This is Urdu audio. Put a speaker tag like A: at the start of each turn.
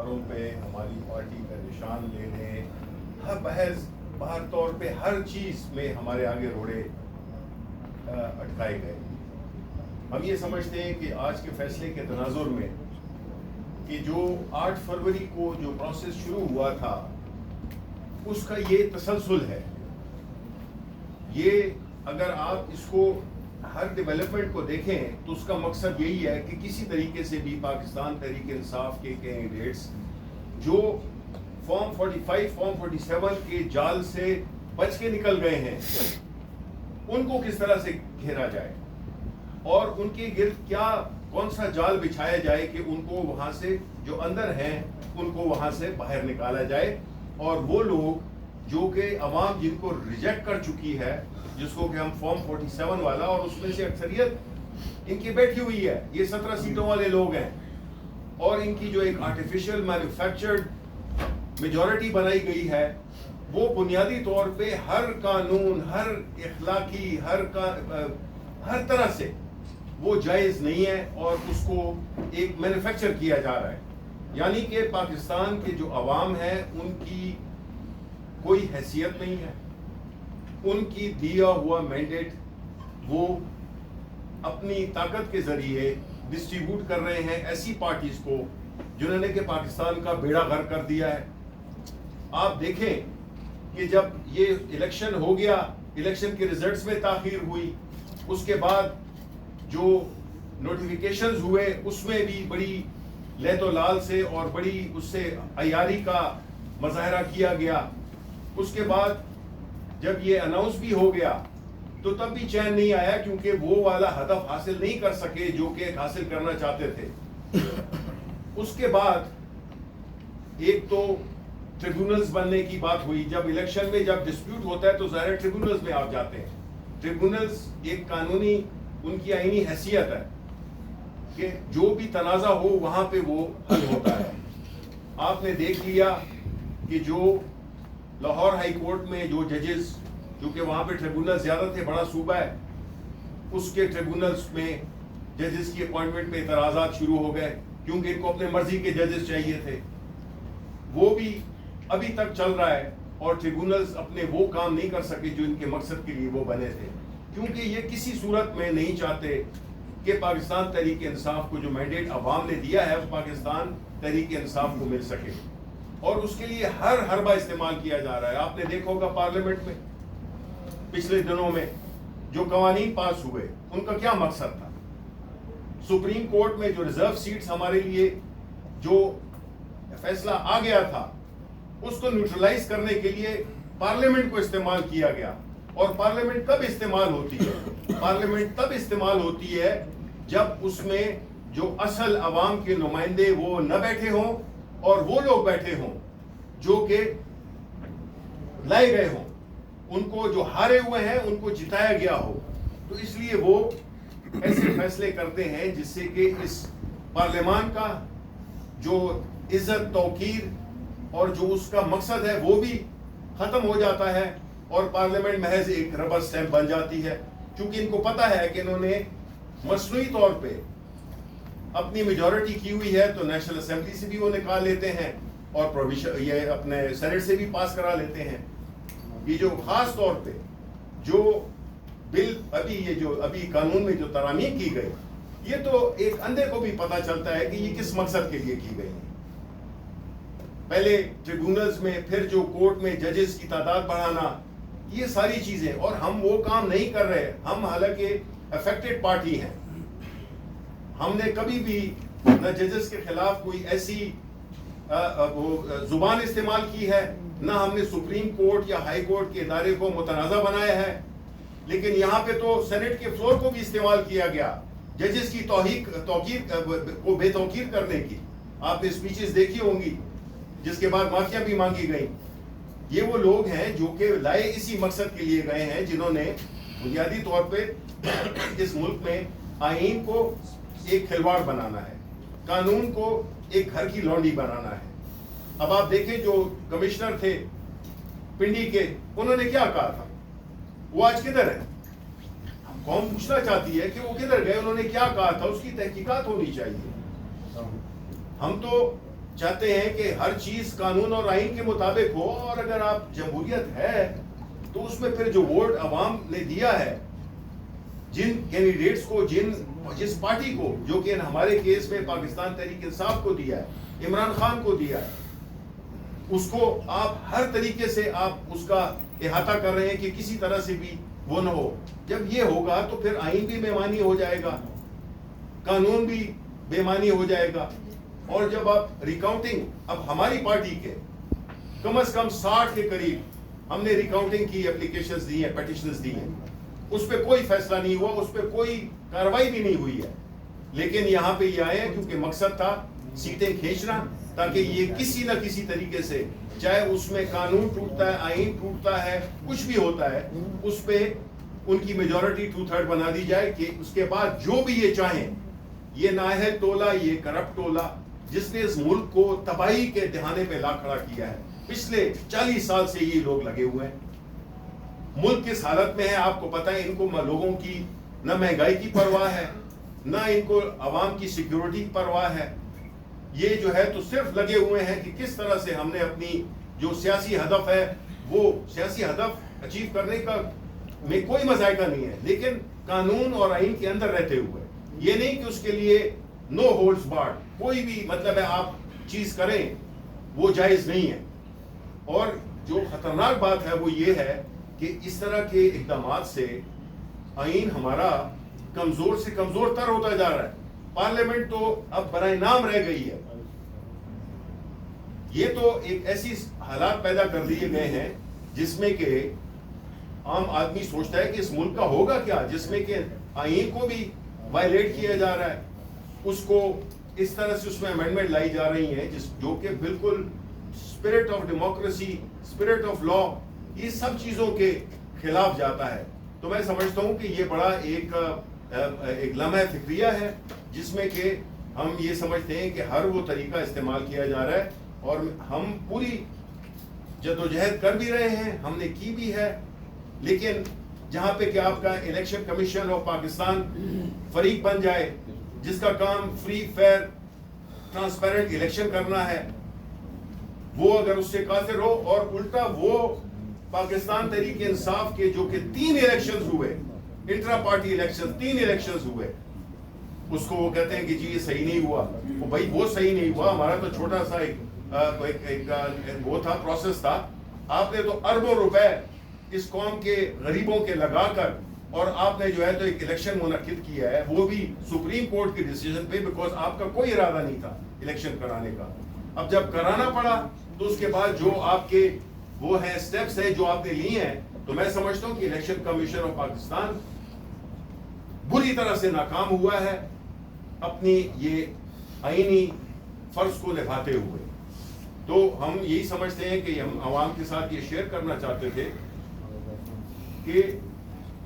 A: گھروں پہ ہماری پارٹی کا نشان لینے، ہر بحث باہر طور پہ ہر چیز میں ہمارے آگے روڑے اٹکائے گئے۔ ہم یہ سمجھتے ہیں کہ آج کے فیصلے کے تناظر میں کہ جو 8 فروری کو جو پروسیس شروع ہوا تھا اس کا یہ تسلسل ہے۔ یہ اگر آپ اس کو ہر ڈیولپمنٹ کو دیکھیں تو اس کا مقصد یہی ہے کہ کسی طریقے سے بھی پاکستان تحریک انصاف کے کینڈیڈیٹس جو فارم 45 فارم 47 کے جال سے بچ کے نکل گئے ہیں ان کو کس طرح سے گھیرا جائے اور ان کے گرد کون سا جال بچھایا جائے کہ ان کو وہاں سے جو اندر ہیں ان کو وہاں سے باہر نکالا جائے، اور وہ لوگ جو کہ عوام جن کو ریجیکٹ کر چکی ہے، جس کو کہ ہم فارم 47 والا، اور اس میں سے اکثریت ان کی بیٹھی ہوئی ہے، یہ 17 سیٹوں والے لوگ ہیں، اور ان کی جو ایک آرٹیفیشل مینوفیکچرڈ میجورٹی بنائی گئی ہے وہ بنیادی طور پہ ہر قانون، ہر اخلاقی، ہر طرح سے وہ جائز نہیں ہے، اور اس کو ایک مینوفیکچر کیا جا رہا ہے۔ یعنی کہ پاکستان کے جو عوام ہیں ان کی کوئی حیثیت نہیں ہے، ان کی دیا ہوا مینڈیٹ وہ اپنی طاقت کے ذریعے ڈسٹریبیوٹ کر رہے ہیں ایسی پارٹیز کو جنہوں نے کہ پاکستان کا بیڑا غرق کر دیا ہے۔ آپ دیکھیں کہ جب یہ الیکشن ہو گیا، الیکشن کے ریزلٹس میں تاخیر ہوئی، اس کے بعد جو نوٹیفیکیشنز ہوئے اس میں بھی بڑی لیت و لال سے اور بڑی اس سے عیاری کا مظاہرہ کیا گیا۔ اس کے بعد جب یہ اناؤنس بھی ہو گیا تو تب بھی چین نہیں آیا، کیونکہ وہ والا ہدف حاصل نہیں کر سکے جو کہ حاصل کرنا چاہتے تھے۔ اس کے بعد ایک تو ٹریبیونلز بننے کی بات ہوئی۔ جب الیکشن میں جب ڈسپیوٹ ہوتا ہے تو ظاہر ٹریبیونلز میں آپ جاتے ہیں۔ ٹریبیونلز ایک قانونی ان کی آئینی حیثیت ہے کہ جو بھی تنازع ہو وہاں پہ وہ حل ہوتا ہے۔ آپ نے دیکھ لیا کہ جو لاہور ہائی کورٹ میں جو ججز، جو کہ وہاں پہ ٹریبیونل زیادہ تھے، بڑا صوبہ ہے، اس کے ٹریبیونلز میں ججز کی اپوائنٹمنٹ پہ اعتراضات شروع ہو گئے، کیونکہ ان کو اپنے مرضی کے ججز چاہیے تھے۔ وہ بھی ابھی تک چل رہا ہے، اور ٹریبیونلز اپنے وہ کام نہیں کر سکے جو ان کے مقصد کے لیے وہ بنے تھے، کیونکہ یہ کسی صورت میں نہیں چاہتے کہ پاکستان تحریک انصاف کو جو مینڈیٹ عوام نے دیا ہے وہ پاکستان تحریک انصاف کو مل سکے، اور اس کے لیے ہر حربہ استعمال کیا جا رہا ہے۔ آپ نے دیکھا ہوگا پارلیمنٹ میں پچھلے دنوں میں جو قوانین پاس ہوئے ان کا کیا مقصد تھا۔ سپریم کورٹ میں جو ریزرو سیٹس ہمارے لیے جو فیصلہ آ گیا تھا اس کو نیوٹرلائز کرنے کے لیے پارلیمنٹ کو استعمال کیا گیا، اور پارلیمنٹ کب استعمال ہوتی ہے؟ پارلیمنٹ تب استعمال ہوتی ہے جب اس میں جو اصل عوام کے نمائندے وہ نہ بیٹھے ہوں اور وہ لوگ بیٹھے ہوں جو کہ لائے گئے ہوں، ان کو جو ہارے ہوئے ہیں ان کو جتایا گیا ہو۔ تو اس لیے وہ ایسے فیصلے کرتے ہیں جس سے کہ اس پارلیمان کا جو عزت، توقیر اور جو اس کا مقصد ہے وہ بھی ختم ہو جاتا ہے، اور پارلیمنٹ محض ایک ربر سٹیمپ بن جاتی ہے، کیونکہ ان کو پتا ہے کہ انہوں نے مصنوعی طور پہ اپنی میجورٹی کی ہوئی ہے تو نیشنل اسمبلی سے بھی وہ نکال لیتے ہیں، اور یہ اپنے سینٹ سے بھی پاس کرا لیتے ہیں۔ یہ جو خاص طور پہ جو بل ابھی قانون میں جو ترامیم کی گئی، یہ تو ایک اندھے کو بھی پتا چلتا ہے کہ یہ کس مقصد کے لیے کی گئی ہے۔ پہلے ٹریبیونلز میں، پھر جو کورٹ میں ججز کی تعداد بڑھانا، یہ ساری چیزیں، اور ہم وہ کام نہیں کر رہے۔ ہم حالانکہ افیکٹڈ پارٹی ہیں، ہم نے کبھی بھی نہ ججز کے خلاف کوئی ایسی زبان استعمال کی ہے، نہ ہم نے سپریم کورٹ یا ہائی کورٹ کے ادارے کو متنازع بنایا ہے، لیکن یہاں پہ تو سینٹ کے فلور کو بھی استعمال کیا گیا ججز کی توقیر کو بے توقیر کرنے کی۔ آپ نے اسپیچز دیکھی ہوں گی جس کے بعد معافیاں بھی مانگی گئی۔ یہ وہ لوگ ہیں جو کہ لائے اسی مقصد کے لیے گئے ہیں، جنہوں نے بنیادی طور پہ اس ملک میں آئین کو ایک کھلواڑ بنانا ہے، قانون کو ایک گھر کی لونڈی بنانا ہے۔ اب آپ دیکھیں جو کمشنر تھے پنڈی کے، انہوں نے کیا کہا تھا، وہ آج کدھر ہے؟ قوم پوچھنا چاہتی ہے کہ وہ کدھر گئے، انہوں نے کیا کہا تھا، اس کی تحقیقات ہونی چاہیے۔ ہم تو چاہتے ہیں کہ ہر چیز قانون اور آئین کے مطابق ہو، اور اگر آپ جمہوریت ہے تو اس میں پھر جو ووٹ عوام نے دیا ہے، جن کینڈیڈیٹس کو، جس پارٹی کو، جو کہ ہمارے کیس میں پاکستان تحریک انصاف کو دیا ہے، عمران خان کو دیا ہے، اس کو آپ ہر طریقے سے آپ اس کا احاطہ کر رہے ہیں کہ کسی طرح سے بھی وہ نہ ہو. جب یہ ہوگا تو پھر آئین بھی بے معنی ہو جائے گا، قانون بھی بے معنی ہو جائے گا. اور جب آپ ریکاؤنٹنگ، اب ہماری پارٹی کے کم از کم 60 کے قریب ہم نے ریکاؤنٹنگ کی اپلیکیشنز دی ہیں، پیٹیشنز دی ہیں، اس پہ کوئی فیصلہ نہیں ہوا، اس پہ کوئی کارروائی بھی نہیں ہوئی ہے. لیکن یہاں پہ یہ آئے ہیں کیونکہ مقصد تھا سیٹیں کھینچنا، تاکہ یہ کسی نہ کسی طریقے سے، چاہے اس میں قانون ٹوٹتا ہے، آئین ٹوٹتا ہے، کچھ بھی ہوتا ہے، اس پہ ان کی میجورٹی 2/3 بنا دی جائے کہ اس کے بعد جو بھی یہ چاہیں. یہ نااہل ٹولہ، یہ کرپٹ ٹولہ جس نے اس ملک کو تباہی کے دہانے پہ لا کھڑا کیا ہے، پچھلے 40 سال سے یہ لوگ لگے ہوئے ہیں. ملک کس حالت میں ہے آپ کو پتہ ہے. ان کو لوگوں کی نہ مہنگائی کی پرواہ ہے، نہ ان کو عوام کی سیکیورٹی کی پرواہ ہے. یہ جو ہے تو صرف لگے ہوئے ہیں کہ کس طرح سے ہم نے اپنی جو سیاسی ہدف ہے، وہ سیاسی ہدف اچیو کرنے کا میں کوئی مذائقہ نہیں ہے، لیکن قانون اور آئین کے اندر رہتے ہوئے. یہ نہیں کہ اس کے لیے نو ہولڈز بارڈ، کوئی بھی مطلب ہے آپ چیز کریں وہ جائز نہیں ہے. اور جو خطرناک بات ہے وہ یہ ہے کہ اس طرح کے اقدامات سے آئین ہمارا کمزور سے کمزور تر ہوتا جا رہا ہے. پارلیمنٹ تو اب برائے نام رہ گئی ہے. یہ تو ایک ایسی حالات پیدا کر دیے گئے ہیں جس میں کہ عام آدمی سوچتا ہے کہ اس ملک کا ہوگا کیا، جس میں کہ آئین کو بھی وائلیٹ کیا جا رہا ہے، اس کو اس طرح سے اس میں امینڈمنٹ لائی جا رہی ہیں جو کہ بالکل spirit of democracy, spirit of law, یہ سب چیزوں کے خلاف جاتا ہے. تو میں سمجھتا ہوں کہ یہ بڑا ایک لمحہ فکریہ ہے جس میں کہ ہم یہ سمجھتے ہیں کہ ہر وہ طریقہ استعمال کیا جا رہا ہے، اور ہم پوری جدوجہد کر بھی رہے ہیں، ہم نے کی بھی ہے. لیکن جہاں پہ کہ آپ کا الیکشن کمیشن آف پاکستان فریق بن جائے جس کا کام فری، فیئر، ٹرانسپیرنٹ الیکشن کرنا ہے، وہ اگر اس سے قاصر ہو، اور الٹا وہ پاکستان تحریک انصاف کے جو کہ 3 الیکشنز ہوئے، انٹرا پارٹی الیکشن 3 الیکشنز ہوئے، اس کو وہ کہتے ہیں کہ جی یہ صحیح نہیں ہوا. بھائی وہ صحیح نہیں ہوا، ہمارا تو چھوٹا سا ایک وہ تھا، پروسیس تھا. آپ نے تو اربوں روپے اس قوم کے غریبوں کے لگا کر، اور آپ نے جو ہے تو ایک الیکشن منعقد کیا ہے، وہ بھی سپریم کورٹ کی ڈیسیژن پہ، بیکاز آپ کا کوئی ارادہ نہیں تھا الیکشن کرانے کا. اب جب کرانا پڑا تو اس کے بعد جو آپ کے وہ ہیں سٹیپس ہیں جو آپ نے لیے ہیں، تو میں سمجھتا ہوں کہ الیکشن کمیشن آف پاکستان بری طرح سے ناکام ہوا ہے اپنی یہ آئینی فرض کو نبھاتے ہوئے. تو ہم یہی سمجھتے ہیں کہ ہم عوام کے ساتھ یہ شیئر کرنا چاہتے تھے کہ